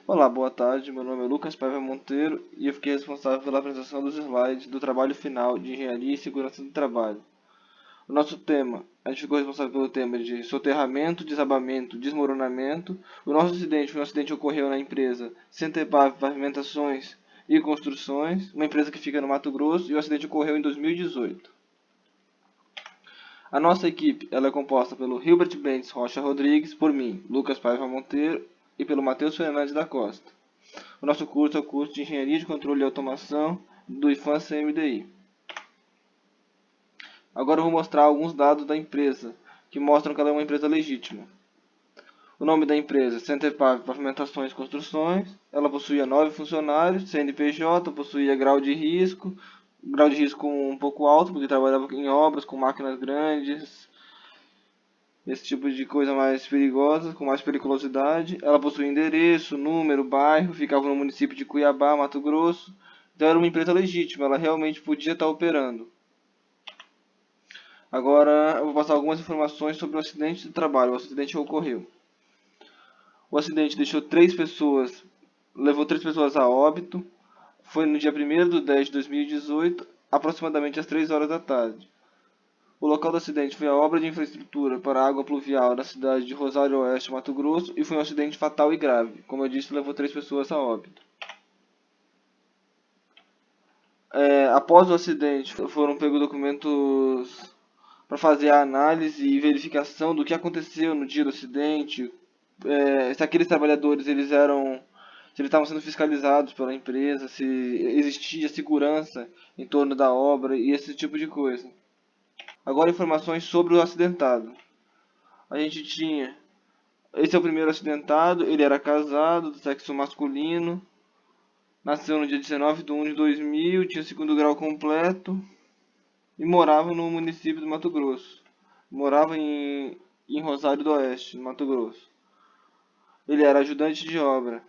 Olá, boa tarde. Meu nome é Lucas Paiva Monteiro e eu fiquei responsável pela apresentação dos slides do trabalho final de Engenharia e Segurança do Trabalho. O nosso tema, a gente ficou responsável pelo tema de soterramento, desabamento, desmoronamento. O nosso acidente foi um acidente que ocorreu na empresa Centepave Pavimentações e Construções, uma empresa que fica no Mato Grosso, e o acidente ocorreu em 2018. A nossa equipe ela é composta pelo Hilbert Bentes Rocha Rodrigues, por mim, Lucas Paiva Monteiro, e pelo Matheus Fernandes da Costa. O nosso curso é o curso de Engenharia de Controle e Automação do IFAM CMDI. Agora eu vou mostrar alguns dados da empresa, que mostram que ela é uma empresa legítima. O nome da empresa é Centepave Pavimentações e Construções. Ela possuía 9 funcionários, CNPJ, possuía grau de risco um pouco alto, porque trabalhava em obras com máquinas grandes, esse tipo de coisa mais perigosa, com mais periculosidade. Ela possui endereço, número, bairro, ficava no município de Cuiabá, Mato Grosso. Então era uma empresa legítima, ela realmente podia estar operando. Agora eu vou passar algumas informações sobre o acidente de trabalho. O acidente ocorreu. O acidente levou 3 pessoas a óbito. Foi no dia 1º de 10 de 2018, aproximadamente às 3 horas da tarde. O local do acidente foi a obra de infraestrutura para água pluvial na cidade de Rosário Oeste, Mato Grosso, e foi um acidente fatal e grave. Como eu disse, levou 3 pessoas a óbito. Após o acidente, foram pegos documentos para fazer a análise e verificação do que aconteceu no dia do acidente, se aqueles trabalhadores se eles estavam sendo fiscalizados pela empresa, se existia segurança em torno da obra e esse tipo de coisa. Agora informações sobre o acidentado. A gente tinha, esse é o primeiro acidentado, ele era casado, do sexo masculino, nasceu no dia 19/1/2000, tinha segundo grau completo e morava no município do Mato Grosso. Morava em Rosário do Oeste, no Mato Grosso. Ele era ajudante de obra.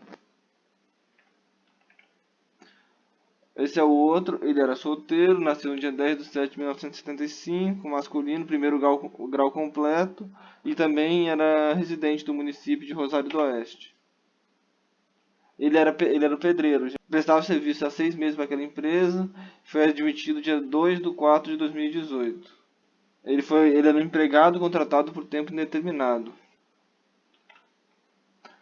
Esse é o outro, ele era solteiro, nasceu no dia 10/7/1975, masculino, primeiro grau completo, e também era residente do município de Rosário do Oeste. Ele era o pedreiro, já prestava serviço há 6 meses para aquela empresa, foi admitido dia 2/4/2018. Ele era um empregado contratado por tempo indeterminado.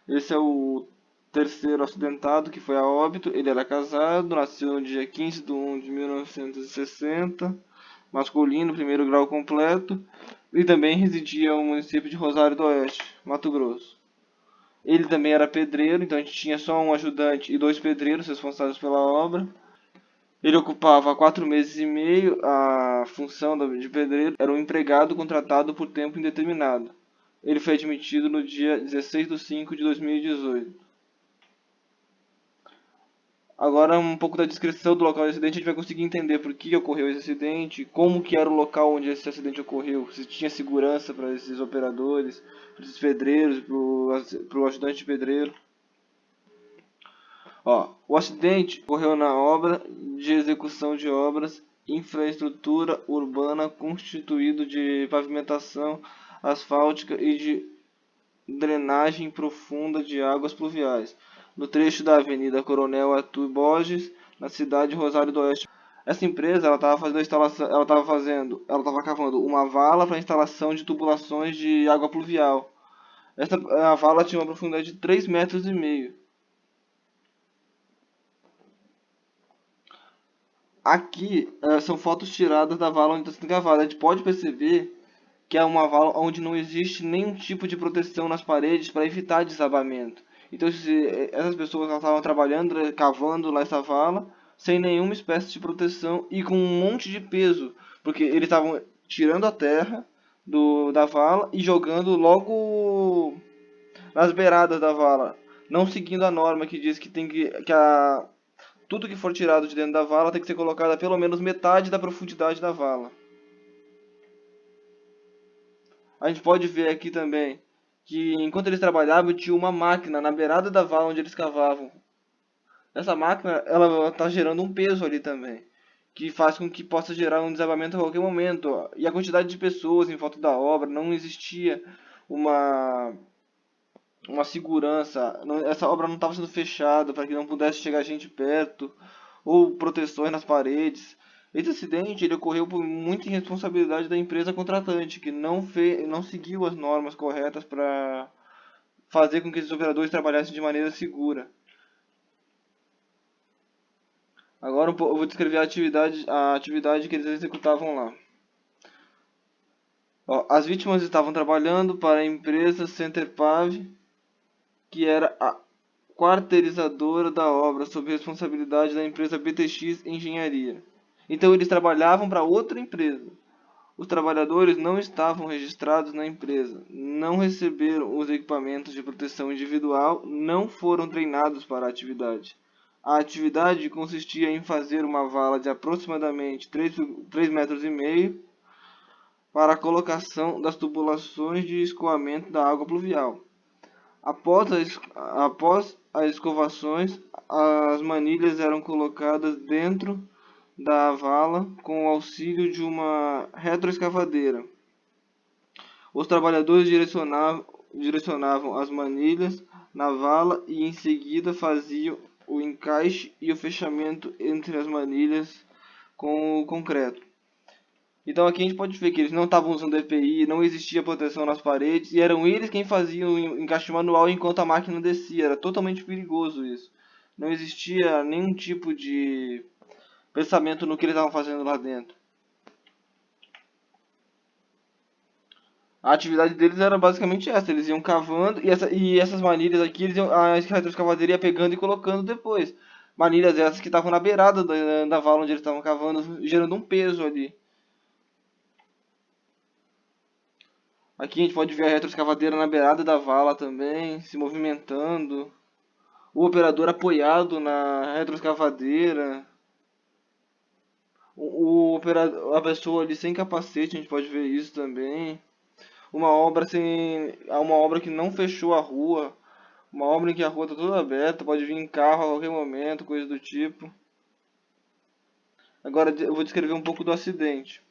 Esse é o terceiro acidentado que foi a óbito. Ele era casado, nasceu no dia 15/1/1960, masculino, primeiro grau completo, e também residia no município de Rosário do Oeste, Mato Grosso. Ele também era pedreiro, então a gente tinha só um ajudante e 2 pedreiros responsáveis pela obra. Ele ocupava há 4 meses e meio a função de pedreiro, era um empregado contratado por tempo indeterminado. Ele foi admitido no dia 16/5/2018. Agora um pouco da descrição do local do acidente, a gente vai conseguir entender por que ocorreu esse acidente, como que era o local onde esse acidente ocorreu, se tinha segurança para esses operadores, para esses pedreiros, para o ajudante de pedreiro. O acidente ocorreu na obra de execução de obras, infraestrutura urbana constituído de pavimentação asfáltica e de drenagem profunda de águas pluviais, no trecho da Avenida Coronel Arthur Borges, na cidade de Rosário do Oeste. Essa empresa ela estava fazendo a instalação, ela estava cavando uma vala para instalação de tubulações de água pluvial. A vala tinha uma profundidade de 3,5 metros. Aqui são fotos tiradas da vala onde está sendo cavada. A gente pode perceber que é uma vala onde não existe nenhum tipo de proteção nas paredes para evitar desabamento. Então essas pessoas estavam trabalhando, cavando lá essa vala, sem nenhuma espécie de proteção e com um monte de peso, porque eles estavam tirando a terra da vala e jogando logo nas beiradas da vala, não seguindo a norma que diz que tudo que for tirado de dentro da vala tem que ser colocado a pelo menos metade da profundidade da vala. A gente pode ver aqui também que enquanto eles trabalhavam tinha uma máquina na beirada da vala onde eles cavavam. Essa máquina ela está gerando um peso ali também, que faz com que possa gerar um desabamento a qualquer momento. E a quantidade de pessoas em volta da obra, não existia uma uma segurança, essa obra não estava sendo fechada para que não pudesse chegar gente perto, ou proteções nas paredes. Esse acidente ele ocorreu por muita irresponsabilidade da empresa contratante, que não seguiu as normas corretas para fazer com que esses operadores trabalhassem de maneira segura. Agora eu vou descrever a atividade que eles executavam lá. Ó, as vítimas estavam trabalhando para a empresa Centerpave, que era a quarteirizadora da obra, sob responsabilidade da empresa BTX Engenharia. Então eles trabalhavam para outra empresa. Os trabalhadores não estavam registrados na empresa, não receberam os equipamentos de proteção individual, não foram treinados para a atividade. A atividade consistia em fazer uma vala de aproximadamente 3,5 metros para a colocação das tubulações de escoamento da água pluvial. Após as escovações, as manilhas eram colocadas dentro da vala com o auxílio de uma retroescavadeira. Os trabalhadores direcionavam as manilhas na vala e em seguida faziam o encaixe e o fechamento entre as manilhas com o concreto. Então aqui a gente pode ver que eles não estavam usando EPI, não existia proteção nas paredes e eram eles quem faziam o encaixe manual enquanto a máquina descia. Era totalmente perigoso isso. Não existia nenhum tipo de pensamento no que eles estavam fazendo lá dentro. A atividade deles era basicamente essa, eles iam cavando e essas manilhas aqui, a retroescavadeira ia pegando e colocando depois. Manilhas essas que estavam na beirada da vala onde eles estavam cavando, gerando um peso ali. Aqui a gente pode ver a retroescavadeira na beirada da vala também, se movimentando. O operador apoiado na retroescavadeira. A pessoa ali sem capacete, a gente pode ver isso também. Uma obra que não fechou a rua. Uma obra em que a rua está toda aberta, pode vir carro a qualquer momento, coisa do tipo. Agora eu vou descrever um pouco do acidente.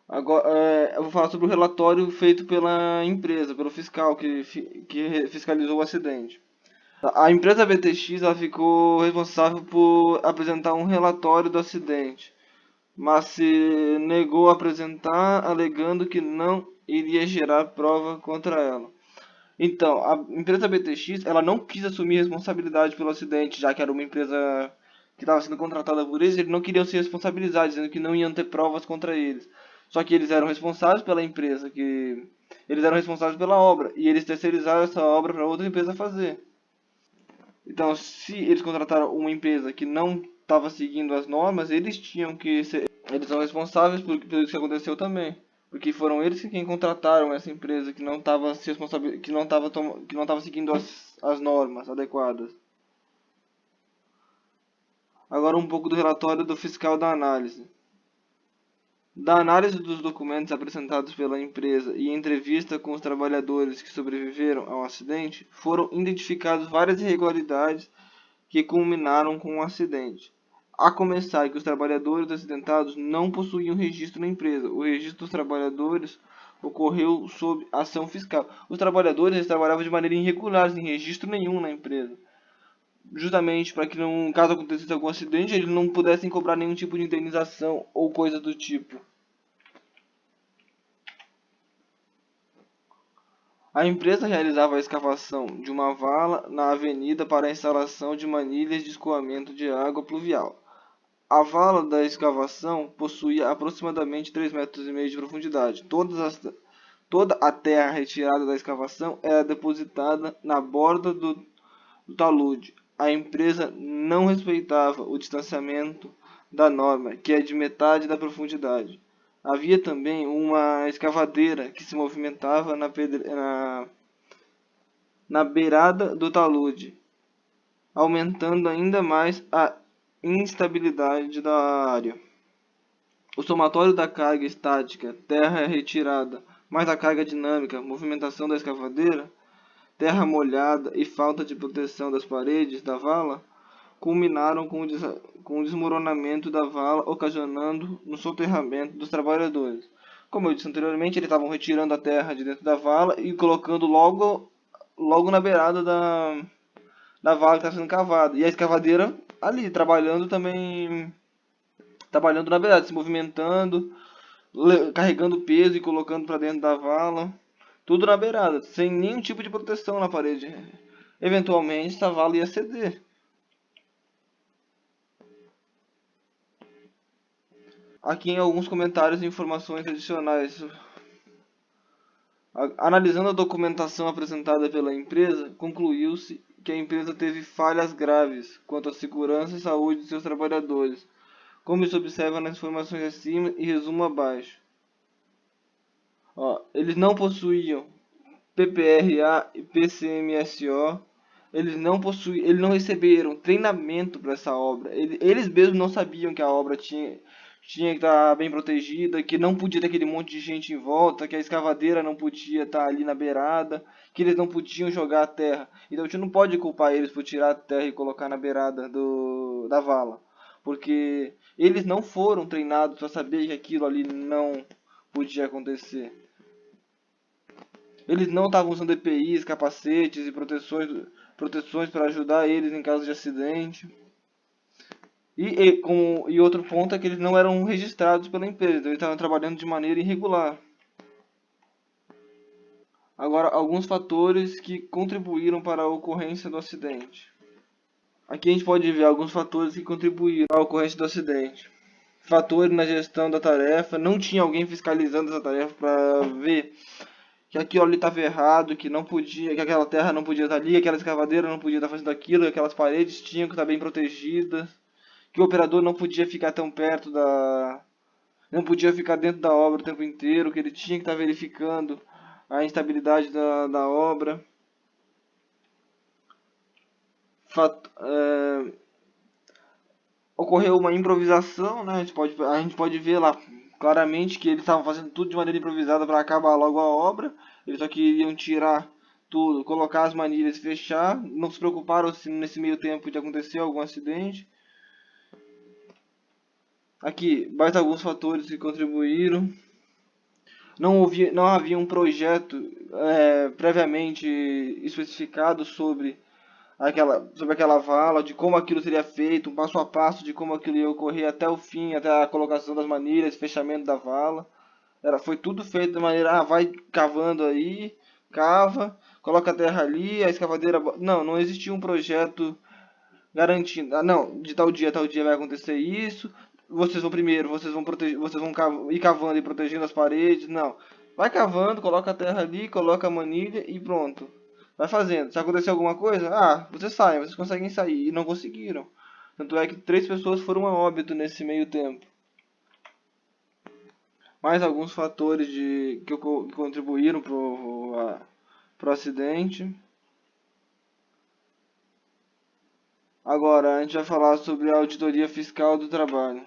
Agora, eu vou falar sobre o relatório feito pela empresa, pelo fiscal que fiscalizou o acidente. A empresa BTX ela ficou responsável por apresentar um relatório do acidente, mas se negou a apresentar, alegando que não iria gerar prova contra ela. Então, a empresa BTX ela não quis assumir responsabilidade pelo acidente, já que era uma empresa que estava sendo contratada por eles não queriam se responsabilizar, dizendo que não iam ter provas contra eles. Só que eles eram responsáveis pela empresa, que eles eram responsáveis pela obra, e eles terceirizaram essa obra para outra empresa fazer. Então, se eles contrataram uma empresa que não estava seguindo as normas, eles tinham que ser, eles são responsáveis por isso que aconteceu também, porque foram eles quem contrataram essa empresa que não estava se que não estava seguindo as normas adequadas. Agora um pouco do relatório do fiscal da análise. Da análise dos documentos apresentados pela empresa e entrevista com os trabalhadores que sobreviveram ao acidente, foram identificadas várias irregularidades que culminaram com o acidente. A começar que os trabalhadores acidentados não possuíam registro na empresa. O registro dos trabalhadores ocorreu sob ação fiscal. Os trabalhadores eles trabalhavam de maneira irregular, sem registro nenhum na empresa. Justamente para que, não, caso acontecesse algum acidente, eles não pudessem cobrar nenhum tipo de indenização ou coisa do tipo. A empresa realizava a escavação de uma vala na avenida para a instalação de manilhas de escoamento de água pluvial. A vala da escavação possuía aproximadamente 3,5 metros de profundidade. Toda a terra retirada da escavação era depositada na borda do talude. A empresa não respeitava o distanciamento da norma, que é de metade da profundidade. Havia também uma escavadeira que se movimentava na beirada do talude, aumentando ainda mais a instabilidade da área. O somatório da carga estática, terra retirada, mais a carga dinâmica, movimentação da escavadeira, terra molhada e falta de proteção das paredes da vala, culminaram com o desmoronamento da vala, ocasionando no soterramento dos trabalhadores. Como eu disse anteriormente, eles estavam retirando a terra de dentro da vala e colocando logo na beirada da vala que está sendo cavada. E a escavadeira ali, trabalhando também, trabalhando na beirada, se movimentando, carregando peso e colocando para dentro da vala. Tudo na beirada, sem nenhum tipo de proteção na parede. Eventualmente, essa vala ia ceder. Aqui em alguns comentários e informações adicionais. Analisando a documentação apresentada pela empresa, concluiu-se que a empresa teve falhas graves quanto à segurança e saúde de seus trabalhadores, como se observa nas informações acima e resumo abaixo. Ó, eles não possuíam PPRA e PCMSO, eles não receberam treinamento para essa obra. Eles mesmos não sabiam que a obra tinha que estar bem protegida, que não podia ter aquele monte de gente em volta, que a escavadeira não podia estar ali na beirada, que eles não podiam jogar a terra. Então a gente não pode culpar eles por tirar a terra e colocar na beirada da vala, porque eles não foram treinados para saber que aquilo ali não podia acontecer. Eles não estavam usando EPIs, capacetes e proteções para ajudar eles em caso de acidente. E outro ponto é que eles não eram registrados pela empresa, então eles estavam trabalhando de maneira irregular. Agora, alguns fatores que contribuíram para a ocorrência do acidente. Aqui a gente pode ver alguns fatores que contribuíram para a ocorrência do acidente. Fatores na gestão da tarefa, não tinha alguém fiscalizando essa tarefa para ver que aquilo ali estava errado, que não podia, que aquela terra não podia estar ali, que aquela escavadeira não podia estar fazendo aquilo, que aquelas paredes tinham que estar bem protegidas, que o operador não podia ficar tão perto não podia ficar dentro da obra o tempo inteiro, que ele tinha que estar verificando a instabilidade da obra. Ocorreu uma improvisação, né? A gente pode ver lá claramente que eles estavam fazendo tudo de maneira improvisada para acabar logo a obra. Eles só queriam tirar tudo, colocar as manilhas e fechar. Não se preocuparam se nesse meio tempo de acontecer algum acidente. Aqui, mais alguns fatores que contribuíram. Não havia um projeto previamente especificado sobre aquela vala, de como aquilo seria feito, um passo a passo de como aquilo ia ocorrer até o fim, até a colocação das manilhas, fechamento da vala. Foi tudo feito de maneira, vai cavando aí, cava, coloca a terra ali, a escavadeira. Não existia um projeto garantindo, não, de tal dia vai acontecer isso. Vocês vão proteger, ir cavando e protegendo as paredes. Não, vai cavando, coloca a terra ali, coloca a manilha e pronto. Vai fazendo. Se acontecer alguma coisa, vocês conseguem sair. E não conseguiram. Tanto é que 3 pessoas foram a óbito nesse meio tempo. Mais alguns fatores que contribuíram pro acidente. Agora, a gente vai falar sobre a auditoria fiscal do trabalho.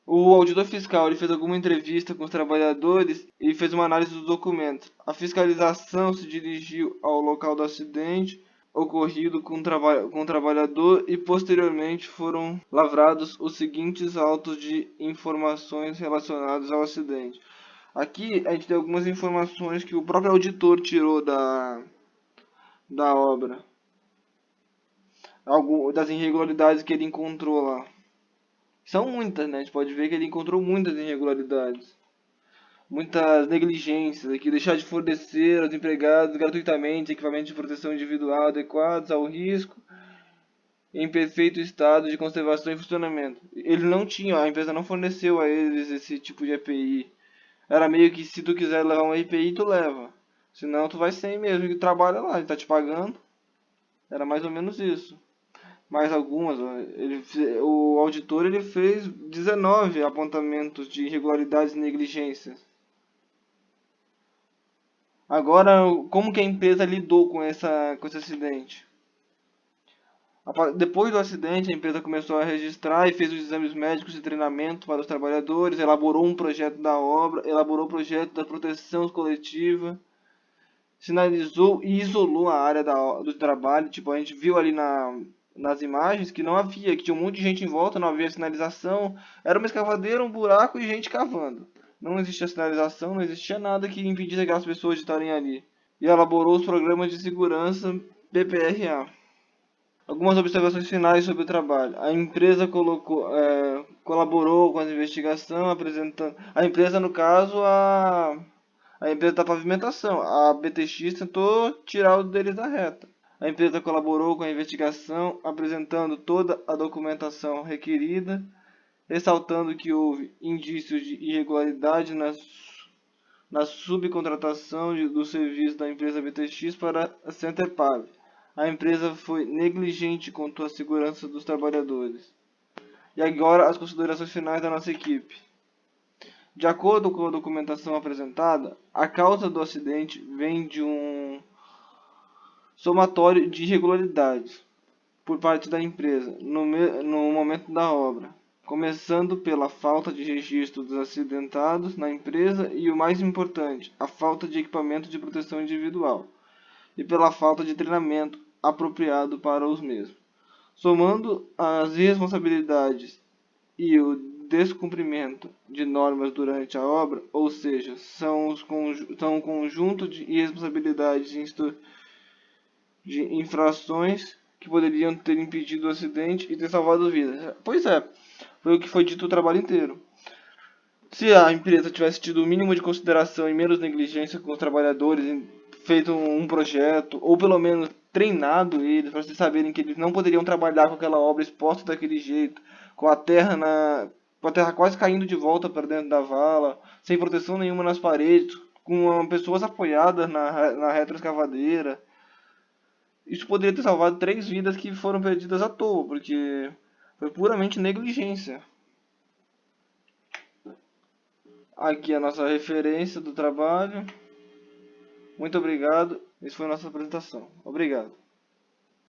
O auditor fiscal ele fez alguma entrevista com os trabalhadores e fez uma análise dos documentos. A fiscalização se dirigiu ao local do acidente ocorrido com o trabalhador e posteriormente foram lavrados os seguintes autos de informações relacionadas ao acidente. Aqui a gente tem algumas informações que o próprio auditor tirou da obra, das irregularidades que ele encontrou lá. São muitas, né? A gente pode ver que ele encontrou muitas irregularidades, muitas negligências, aqui deixar de fornecer aos empregados gratuitamente equipamentos de proteção individual adequados ao risco em perfeito estado de conservação e funcionamento. Ele não tinha, a empresa não forneceu a eles esse tipo de EPI. Era meio que se tu quiser levar um EPI, tu leva. Senão tu vai sem mesmo, que trabalha lá, ele tá te pagando. Era mais ou menos isso. Mais algumas, ó, o auditor ele fez 19 apontamentos de irregularidades e negligências. Agora, como que a empresa lidou com esse acidente? Depois do acidente, a empresa começou a registrar e fez os exames médicos de treinamento para os trabalhadores, elaborou um projeto da obra, elaborou o projeto da proteção coletiva, sinalizou e isolou a área do trabalho. Tipo, a gente viu ali nas imagens que não havia, que tinha um monte de gente em volta, não havia sinalização, era uma escavadeira, um buraco e gente cavando. Não existia sinalização, não existia nada que impedisse aquelas pessoas de estarem ali. E elaborou os programas de segurança PPRA. Algumas observações finais sobre o trabalho. A empresa colaborou com a investigação, apresentando. A empresa, no caso, a empresa da pavimentação. A BTX tentou tirar o deles da reta. A empresa colaborou com a investigação, apresentando toda a documentação requerida, ressaltando que houve indícios de irregularidade na subcontratação do serviço da empresa BTX para a Centerpave. A empresa foi negligente quanto à segurança dos trabalhadores. E agora as considerações finais da nossa equipe. De acordo com a documentação apresentada, a causa do acidente vem de um somatório de irregularidades por parte da empresa no momento da obra, começando pela falta de registro dos acidentados na empresa e, o mais importante, a falta de equipamento de proteção individual e pela falta de treinamento apropriado para os mesmos. Somando as irresponsabilidades e o descumprimento de normas durante a obra, ou seja, são um conjunto de irresponsabilidades de infrações que poderiam ter impedido o acidente e ter salvado vidas. Pois é, foi o que foi dito o trabalho inteiro. Se a empresa tivesse tido o mínimo de consideração e menos negligência com os trabalhadores, feito um projeto, ou pelo menos treinado eles para saberem que eles não poderiam trabalhar com aquela obra exposta daquele jeito, com a terra quase caindo de volta para dentro da vala, sem proteção nenhuma nas paredes, com pessoas apoiadas na retroescavadeira. Isso poderia ter salvado 3 vidas que foram perdidas à toa, porque foi puramente negligência. Aqui a nossa referência do trabalho. Muito obrigado. Essa foi a nossa apresentação. Obrigado.